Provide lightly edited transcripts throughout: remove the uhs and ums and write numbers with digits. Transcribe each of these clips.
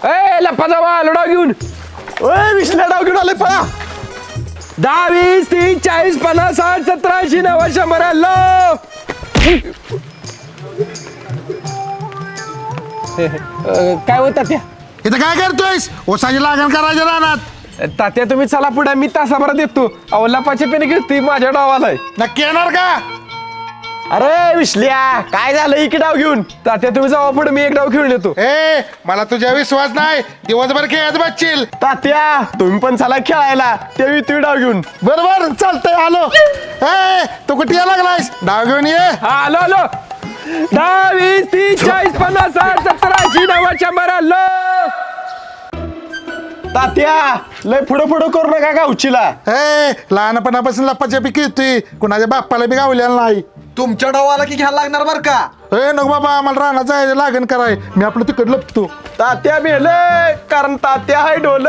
ए लप्पा जावा आलो डाव घेऊन. ओय विश्ल्या डाव घेऊन आले पळा. 10 20 30 40 50 60 70 80 90 100 आलो. काय होत तात्या? इथं काय करतोयस? ओसाची लागण करायचं रानात. तात्या तुम्ही चला पुढे, मी तासाभरात येतो. अहो लपाचे पेन घेतली माझ्या डावालाय. नक्की येणार का? अरे विश्ल्या काय झालं इकडे डाव घेऊन? तात्या तुम्ही जावा पुढे, मी एक डाव खेळून येतो. ए मला तुझ्या विश्वास नाही. दिवसभर खेळत बसशील. तात्या तुम्ही पण चला खेळायला, ते तुम्ही डाव घेऊन. बरोबर चालतंय आलो. ए तू कुठे यायला लागलायस? डाव घेऊन ये. हा आलो आलो. 10 20 30 40 50 60 70 80 90 100 आलो. तात्या लय पुढं करू नका गावचीला. ए लहानपणापासून लप्पाच्या पी खेळतोय. कुणाच्या बाप्पाला बी गावलेला नाही. तुमच्या डावाला की घ्यायला लागणार बर का. ए नको बाबा, आम्हाला रानात जायचं लागण कराय. मी आपलं तिकड लपतो. तात्या मेले कारण तात्या हाय ढोल.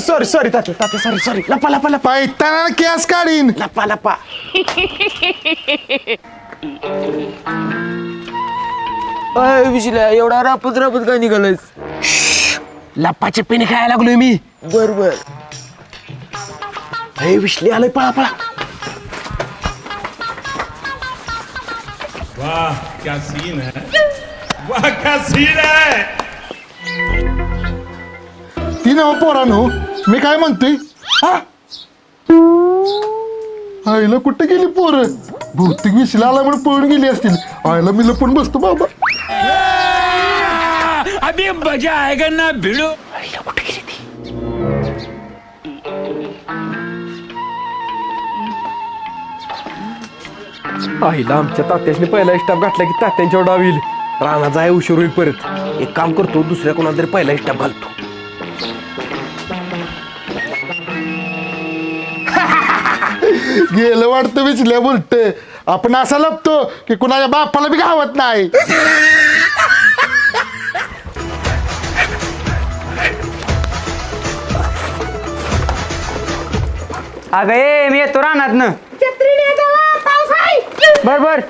सॉरी तात्या सॉरी लपा लपा लपा पायताना केस काढीन. लपा लपा. विषयला एवढा रापत काय निघालायस? लपाचे पेन खायला लागलोय मी. बर हे विश्ले आलंय, पळा पळा. वाह क्या सीन है, वाह क्या सीन है. ती नव पोरानो, मी काय म्हणतोय? आईला कुठे गेली पोर? भौतिक विषयला आला म्हणून पळून गेली असतील. आईला मी लपून बसतो बाबा. अभी मजा आएगा ना भिड़ो. कुठे गेली ती? आईला आमच्या तात्याने पहिला स्टाफ घातला की तात्यांच्या डाव येईल. रानाचा आहे उशीर होईल परत. एक काम करतो, दुसऱ्या कोणाला तरी पहिला स्टाफ घालतो. गेलं वाटतं विचल्या बोलत. आपण असा लपतो की कुणाच्या बापाला बी गावत नाही. अगं ए मी येतो रानात न. बर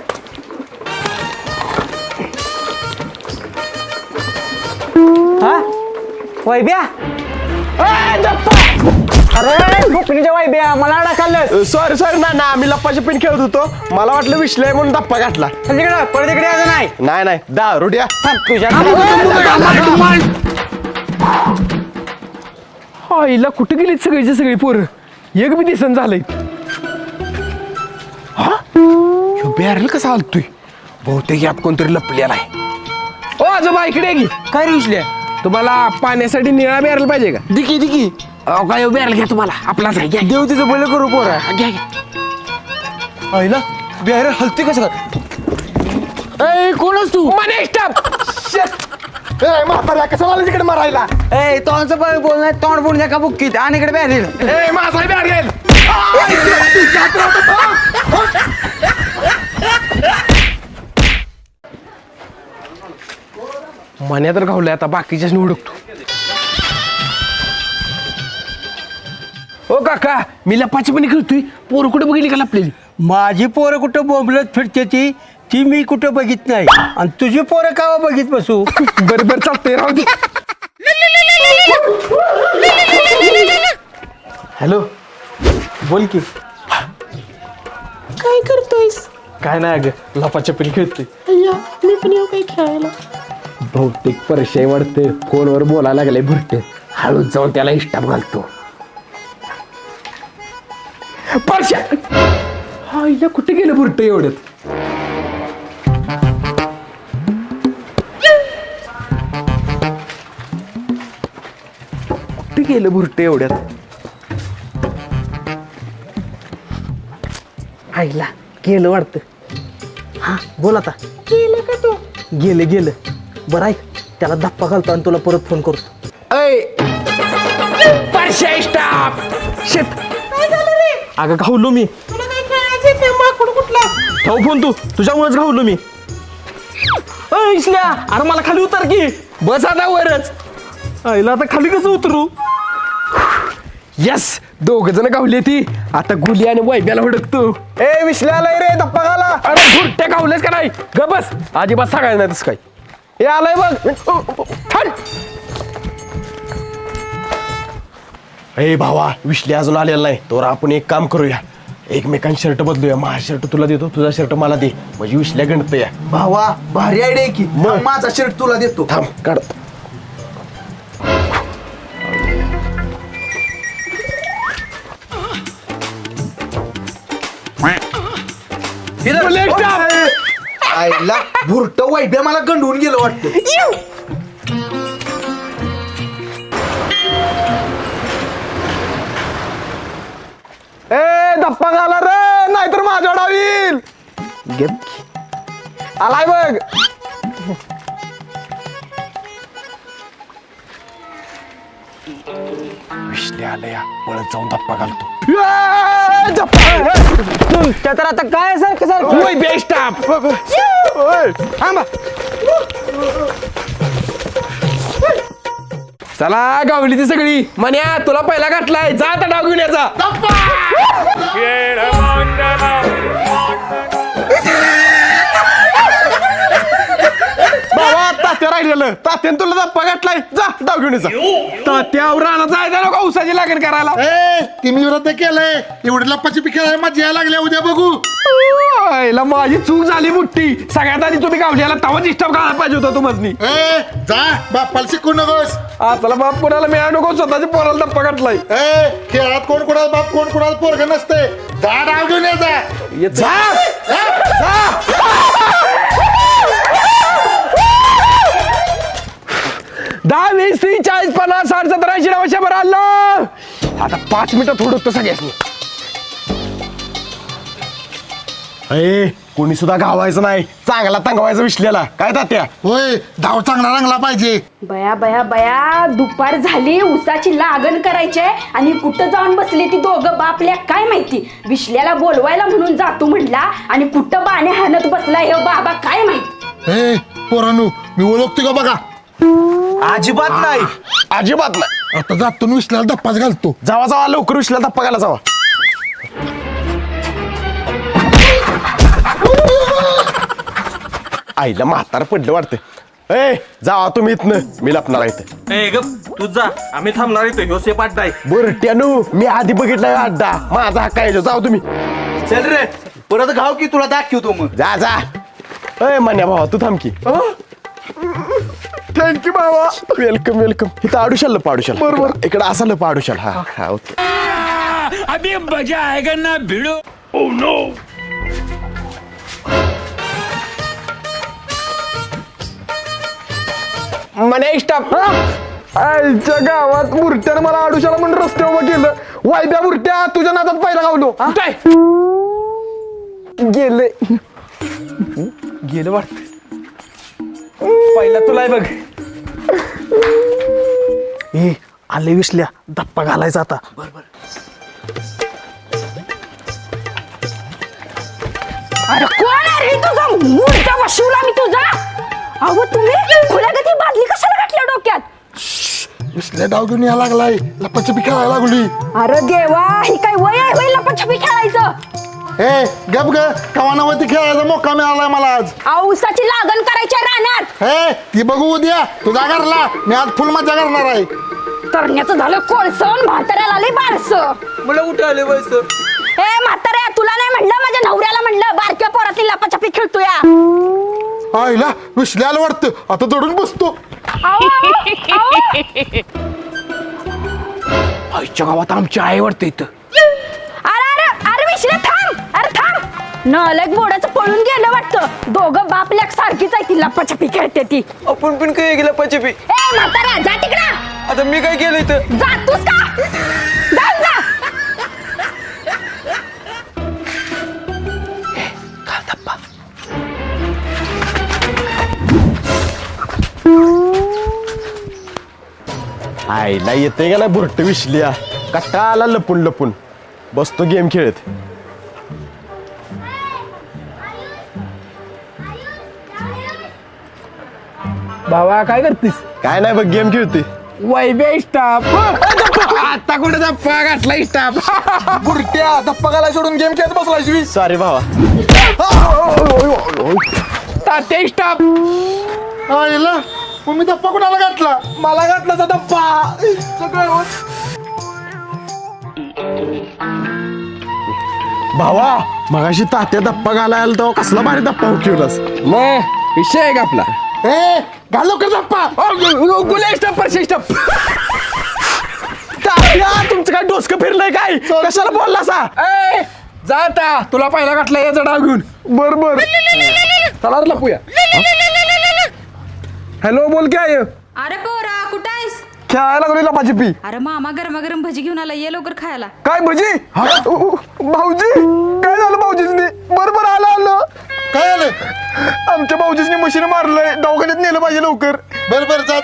हा वैब्या. अरे बुकणीच्या वैब्या मला अडकलं. सॉरी ना आम्ही लप्पाचे पेन खेळत होतो. मला वाटलं विश्ले म्हणून धप्पा घातला. तिकडं परत इकडे यायचं नाही. नाही दारू द्या. तुझ्या आईला कुठे गेली सगळीची सगळी पोरं? एक बी दिसन झालंय. हा बॅरल कसा हलतोय? बहुतेक यात कोणतरी लपलेला आहे. ओ आजोबा इकडे की. काय रिशल्या? तुम्हाला पाण्यासाठी निळा बॅरल पाहिजे का? दिकी अहो काय बॅरल घ्या, तुम्हाला आपलाच आहे. घ्या देव तिचं बोल करू पोरा. घ्या. आईला बिहार हलते कसं काय? कोणच तू? मने स्टॉप. ए म्हाताऱ्या कसं मला तिकडे मारायला? ए तोंडचं बोल नाही, तोंड बोल नका बुक्कीत आणि इकडे बॅरेल. ए माझा बॅरल. मन्या तर गावलाय, आता बाकीच्याच हुडकतो. ओ काका मी लपाची पण खेळतोय. पोरं कुठे बघितली का लपलेली? माझी पोरं कुठं बोंबलत फिरते ती मी कुठं बघित नाही. आणि तुझी पोरं का बघित बसू? बरोबर चालतंय, राहू दे. हॅलो बोल की. काय करतोयस? काय नाही अगं लपाच्या पण खेळतोय. अय्या मी पण येऊ काय खेळायला? बहुतेक परिचय वाढते. फोनवर बोलायला लागले भरते. हळूच जाऊन त्याला इष्टाप घालतो. परश्या हा इला कुठे गेलं भुरट एवढ्यात? कुठे गेलं भुरट एवढ्यात? आईला गेलं वाटतं. हा बोल आता. गेलं का तू? गेलं बरं आहे. त्याला धप्पा घालतो आणि तुला परत फोन करतो. परश्या स्टाप. शेत काय झालं रे? अगं घावलो मी. तुला काय खेळायचं ते माकूड कुठला? ठेव फोन तू. तुझ्यामुळेच घावलो मी. इसल्या अरे मला खाली उतर की. बस आता वरच. आईला आता खाली कसं उतरू? यस दोघ जण गावली ती. आता गुली आणि वैब्याला हुडकतो. ए विश्ल्याला रे धप्पा घाला. अरे भुरट्या गावलेस का नाही? ग बस अजिबात सांगायचं नाही तसं काय. हे आलंय बघ. ए भावा विश्ले अजून आलेला नाही तर आपण एक काम करूया एकमेकांचे शर्ट बदलूया माझा शर्ट तुला देतो तुझा शर्ट मला दे म्हणजे विश्ल्या गणत या भावा भारी आयडिया की मग माझा शर्ट तुला देतो. थांब काढ आईला भुरट वैभ्या मला गंडवून गेलं वाटतं. ए धप्पा घाला रे नाहीतर माझ्या डावील आलाय बघ विश्ले आलया पळत जाऊन धप्पा घालतो तुमच्या तर आता काय सारखं सारखं बेस्ट थांबा चला गावली ती सगळी मन्या तुला पहिला गाठलाय जा आता डाव घेऊन याचा बाबा तात्या राहिलेलं तात्याने तुला धप्पा गाठलाय जा डाव घेऊन याचा तात्यावर राहणार जायचं नको उसाची लागण करायला ए ती मी व्रत केलंय एवढी लप्पाची खेळायला मजा यायला लागल्या उद्या बघू. आईला माझी चूक झाली मोठी सगळ्यात आधी तुम्ही गावल्याला तवा डिस्टर्ब घालायला पाहिजे होता तुम्हाला ए जा बापाला शिकू नकोस. चला बाप कोणाला मिळा नको स्वतःच्या पोराला धप्पा गाठलाय ए खेळात कोण कोणाला बाप कोण कोणाला पोरग नसते जा डाव घेऊन ये जा. दहा 20 30 40 50 60 70 80 90 बरं आलं आता 5 मिनिटं थोडं होतं सगळ्यांनी ए कोणी सुद्धा गावायचं नाही चांगला तंगवायचं विश्लेला काय तात्या होय डाव चांगला रंगला पाहिजे. बया बया बया दुपार झाली उसाची लागण करायची आणि कुठं जाऊन बसली ती दोघं बापल्या काय माहिती विश्ल्याला बोलवायला म्हणून जातो म्हटला आणि कुठं बाणे हाणत बसला हे बाबा काय माहिती. ए पोरानू मी ओळखते का बघा. अजिबात नाही. अजिबात नाही आता जातो न विसल्याला धप्पाच घालतो. जावा जावा लवकर विश्लेला धप्पा घाला जावा आईला म्हातार पडलं वाटतं ए जावा तुम्ही इथनं मी लपणार इथं ए गप तू जा आम्ही थांबणार इथं ह्यो सेप अड्डाय. बरट्यानू मी आधी बघितलाय अड्डा माझा हक्का आहे जाऊ तुम्ही चल रे परत घाव की तुला दाखवतो मग. जा जा ए मान्या भावा तू थांब की थँक्यू भावा वेलकम वेलकम इथं आडुशाल पाडुशाल बरोबर इकडं असा लप आडुशाल हा हा ओके अभी मजा आएगा ना भिड़ो. मने स्टाफ आईच्या गावात मुरट्यानं मला आडुशाला म्हणून रस्त्यावर उभं केलं वायद्या मुरट्या तुझ्या नादात पाहिला गावलो काय गेले गेलं वाटत पहिला तुला बघ ए आले विसल्या धप्पा घालायचा आता अरे कोण आहे रे तुझा मूर्त्या बसवला मी तुझा अहो तुम्ही खुल्या गती बादली कशाला घातल्या डोक्यात. विसल्या डाव घेऊन यायला लागलाय लप्पाची खेळायला लागली. अरे देवा ही काय वय आहे वय लपाछपी खेळायचं. ए गप ग कवानावरती खेळायचा मोका मिळालाय मला आज. औसाची लागण करायच्या रानात हे ती बघू उद्या तुझा घरला मी आज फुल मजा करणार आहे. करण्याचं झालं कोळसं म्हाताऱ्याला आले बारस मला कुठे आले वयस ए म्हाताऱ्या तुला नाही म्हणलं माझ्या नवऱ्याला म्हणलं बारक्या पोरातली लपाछपी खेळतोया. आईला विसल्याला वाटतं आता दडून बसतो. आईच्या गावात आमची आई वाटतं इथं अरे अरे अरे विश्ले थांब अरे थांब नलक बोडाचं पळून गेलं वाटतं दोघं बापल्याक सारखीच आहे ती लपाछपी खेळते ती. आपण पण काय गेलं पचपी ए म्हाताऱ्या जा तिकडं. आता मी काय केलं इथं जातोस का जा जा. आईला येते का ना बुरट विसल्या कट्टा आला लपून लपून बसतो गेम खेळत. बाबा काय करतीस काय नाही बघ गेम खेळते वैबे स्टाफ आता कुठे धप्पा घातला स्टाफ बुरट्या धप्पा घाला सोडून गेम खेळत बसला. सॉरी भावा तात्या स्टाफ आईला तुम्ही धप्पा कुणाला घातला. मला घातला धप्पा सगळं भावा मगाशी तात्या दप्पा घालायला तेव्हा कसला भारी दप्पा उठवलास मग विषय आहे का आपला ए घाल लवकर दप्पा तात्या तुमचं काय डोसकं फिरलंय काय कशाला बोलला सा जाता तुला पहिला गाठला याचा डाव घेऊन बर बर चला रे लपूया हॅलो बोल काय अरे पोरा कुठं आहेस? खेळायला लागली लपाछपी अरे मामा गरमागरम भजी घेऊन आला ये लवकर खायला. काय भजी भाऊजी काय झालं भाऊजीसनी बरोबर आलं काय आलं आमच्या भाऊजीसनी मशीन मारलंय दवाखान्यात नेलं पाहिजे लवकर बरं जा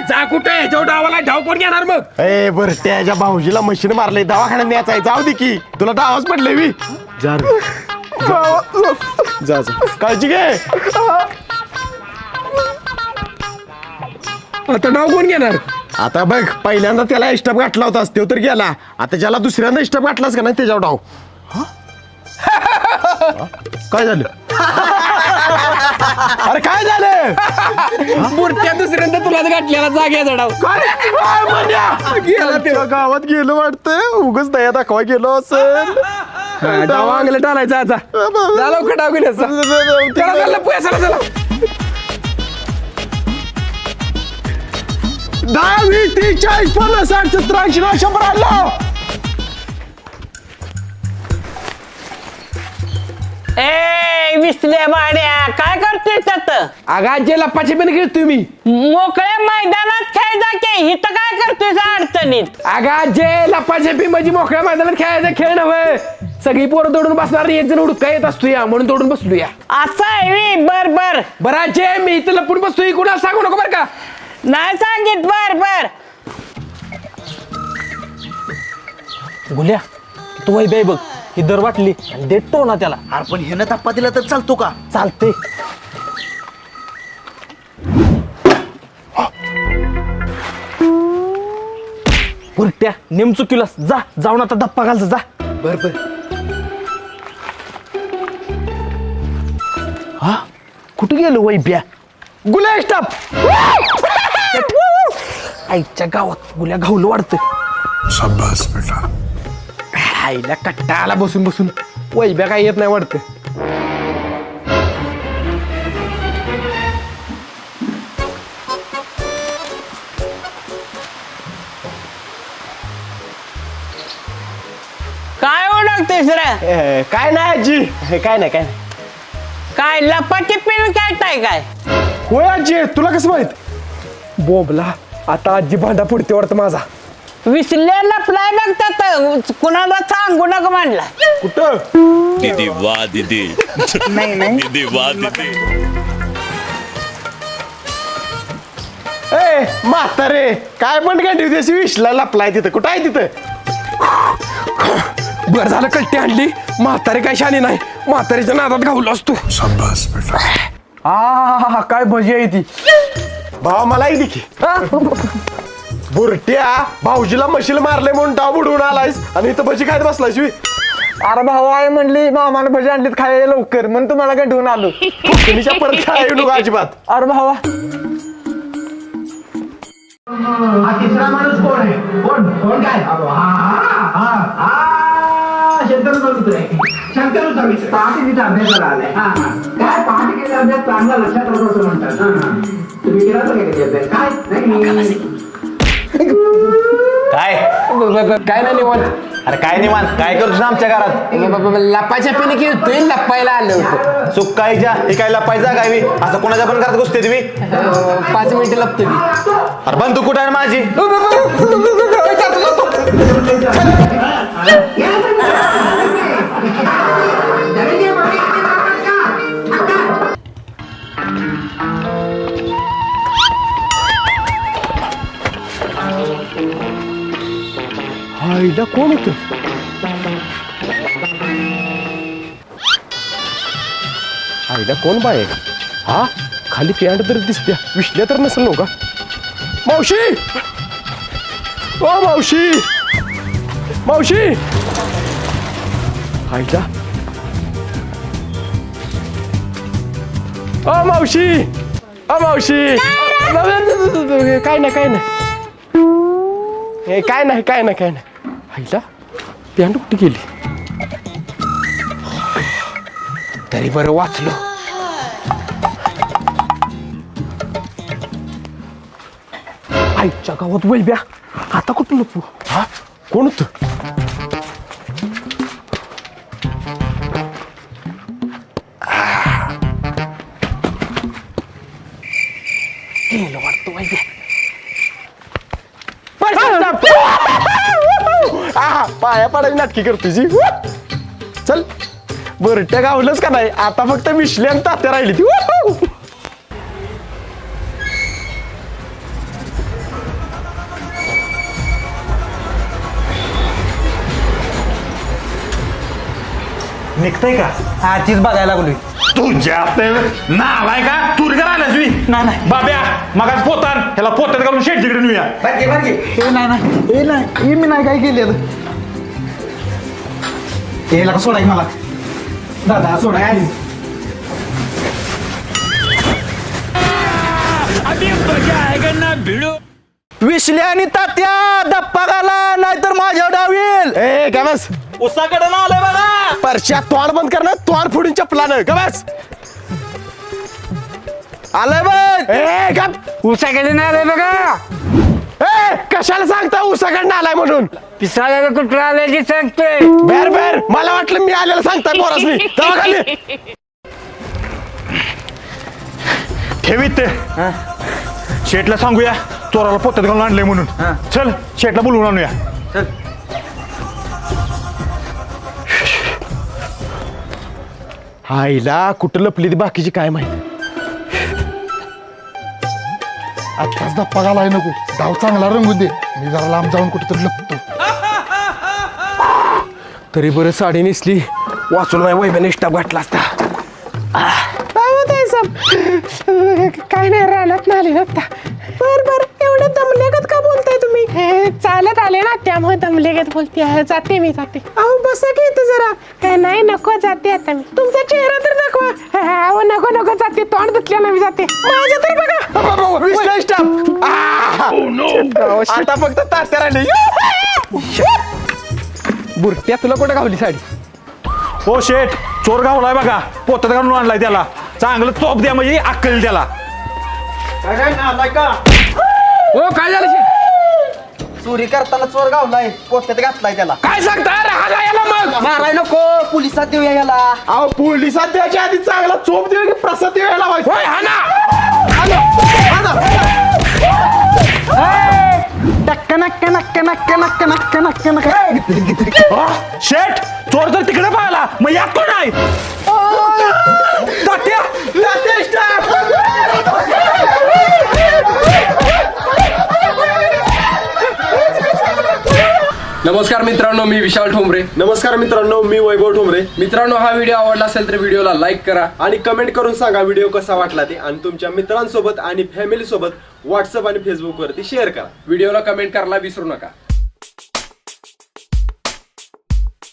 जा कुठे ह्याच्यावर डावाला डाव कोण घेणार मग ए बर त्याच्या भाऊजीला मशीन मारलंय दवाखान्यात न्यायचा आहे जाऊ दे की तुला डावच पडलंय मी जा रे. जा काळजी घे आता डाव कोण घेणार आता बघ पहिल्यांदा त्याला स्टप गाठला होतास तो तर गेला आता ज्याला दुसऱ्यांदा स्टप गाठलास का नाही त्याच्यावर डाव काय झालं अरे काय झालं मूर्त्या दुसऱ्यांदा तुलाच गाठलेला जाग्याचा डाव गेला गावात गेलो वाटतं उगच दया दाखवा गेलो असं डाव अंगले टाळायचा आता जा लवकर डाव घेण्याचा चला लपूया चला 10, 20, 30, 40, 50, 60, 70, 80, 100 आलो ए विसल्या बाड्या काय करतोय त्यात आगा जे लप्पाचे पण खेळतोय मी मोकळ्या मैदानात खेळ जा की इथं काय करतोय अडचणीत आगा जे लप्पाछपी म्हणजे मोकळ्या मैदानात खेळायचा खेळ नव्हे सगळी पोरं तोडून बसणार एक जण उडका येत असतो या म्हणून तोडून बसलो या असं आहे वी बर बर बरं जे मी इथं लपून बसतोय कुणाला सांगू नको बरं का नाही सांगित बर बर गुल्या तू वै बाई बघ ही दर वाटली देतो ना त्याला अरे पण ह्यानं धप्पा दिला तर चालतो का? चालते पुरट्या नेम चुकीलास जा जाऊन आता धप्पा घालचा जा बर हा कुठे गेलो वैब्या गुल्या स्टॉप आईच्या गावात गुल्या घाऊलं वाढतं शाबाश बेटा आईला कट्टाला बसून बसून वैब्या काय येत नाही वाटतं काय ओळखतेस रे काय नाही आजी काय नाही काय लपाटी पिन खेळताय काय होय आजी तुला कसं माहित बोबला आता आजी भांडा पुढते वाटतं माझा विसल्या लपलाय बघतात कुणाला सांगू नका म्हणला कुठं दीदी वाह दीदी दीदी वाह दीदी ए म्हातारे काय पण काय दिवशी विषला लपलाय तिथं कुठं आहे तिथं बरं झालं कट्टी आणली म्हातारे काय शानी नाही म्हातारीच्या नादात घावलो असतो शाबाश बेटा हा काय भजी आहे ती भावा मला एक देखी बुरट्या भाऊजीला मशील मारले म्हणून डाव बुडवून आलायस आणि इथं भजी खायला बसलायस मी अरे भाऊ आहे म्हणली मामाने भजी आणलीत खायला लवकर म्हणून तुम्हाला गंठवून आलो तुम्हीच्या परत काय येऊ नका अजिबात अरे भावा तिसरा माणूस कोण आहे कोण काय शंकरूचा मित्र पहाटे अभ्यासाला आलाय काय पहाटे केला अभ्यास चांगला लक्षात राहतो असं म्हणतात तुम्ही केला तर अभ्यास काय नाही काय नाही निवांत अरे काय निवांत काय करतोस आमच्या घरात लपाच्या पिने खेळतोय लपायला आलं होतं सुकाईच्या हे काय लपायचा काय मी असं कोणाच्या पण घरात घुसते तुम्ही 5 मिनिटं लपतो मी अरे बंदूक कुठं आहे माझी आईला कोण होतं आईला कोण बाय हा खाली पॅन्ट तरी दिसत्या विसल्या तर नसेल नव्हता मावशी ओ मावशी मावशी आईला ओ मावशी ओ मावशी काय नाही काय नाही काय नाही आईला पॅन्ट कुठे गेली तरी बरं वाचलो. आईच्या गावात वैब्या आता कुठं लपू? हा कोण होत? गेलं वाटतं वैब्या. पाया पाडायची नाटकी करतो जी. चल बरट्या गावलंच का नाही आता फक्त विश्ले आणि तात्या राहिली ती. निघतंय का? हा तीच बघायला लागलोय. तुझ्या नालाय का तू घर आलास मी नाही बाब्या मगाच पोतान ह्याला पोत्यात घालून शेट तिकडे नेऊया. मी नाही काय केले याला सोडाय मला दादा सोडाय. विश्ल्या आणि तात्या दप्पा घाला नाहीतर माझ्या डाव येईल. ए का बस उसाकडे ना आलंय बघा. परश्या तोंड बंद कर ना तोंड फोडून चपलानं का बस. आलंय बघ. ए का उसाकडे नाही आलंय बघा. ए कशाला सांगता उसाकडनं आलाय म्हणून? पिसाळ्याला कुठं आल्याची सांगतोय. बर बर मला वाटलं मी आलेलं सांगताय पोरासनी. जावा खाली. ठेवीत ते शेटला सांगूया चोराला पोत्यात घालून आणलंय म्हणून. चल शेटला बोलवून आणूया. आईला कुठं लपली ती बाकीची काय माहिती. आत्ताच धप्पा घालाय नको. डाव चांगला रंगू दे. मी जरा लांब जाऊन कुठेतरी लपतो. तरी बरं साडी नेसली वाचून माझ्या वैभ्याने स्टाफ घातला असता. काय नाही रानात आले ना आता. बर एवढे दमलेगत का बोलताय तुम्ही? हे चालत आले ना त्यामुळे दमलेगत बोलते. जाते मी जाते. अहो बसा की इथं जरा. काय नाही नको जाते आता मी. तुमचा चेहरा तर दाखवा. अहो नको जाते. तोंड धुतल्या ना मी जाते. माझं तर बघा. विश्लेष स्टाफ. आता फक्त तात्या राहिले. बुरट्या तुला कुठं गावली साडी? हो शेट चोर गावलाय बघा पोत्यात घालून आणलाय त्याला. चांगलं चोप द्या म्हणजे अक्कल त्याला. ओ काय झालं शे? चोरी करताना चोर गावलाय पोत्यात घातलाय त्याला. काय सांगता रागा याला मग? माराय नको पोलिसात देऊया याला. अहो पोलिसात द्यायच्या आधी चांगला चोप देऊ की प्रसाद देऊ याला पाहिजे. होय हा ना. शेट चोर तर तिकडे पाहिला मग यात कोण आहे? तात्या तात्या स्टाफ. नमस्कार मित्रांनो, मी विशाल ठोंबरे. नमस्कार मित्रांनो, मी वैभव ठोंबरे. मित्रांनो, हा व्हिडिओ आवडला असेल तर व्हिडिओला लाईक करा आणि कमेंट करून सांगा व्हिडिओ कसा वाटला ते. आणि तुमच्या मित्रांसोबत आणि फॅमिली सोबत व्हॉट्सअप आणि फेसबुक वरती शेअर करा. व्हिडिओला कमेंट करायला विसरू नका.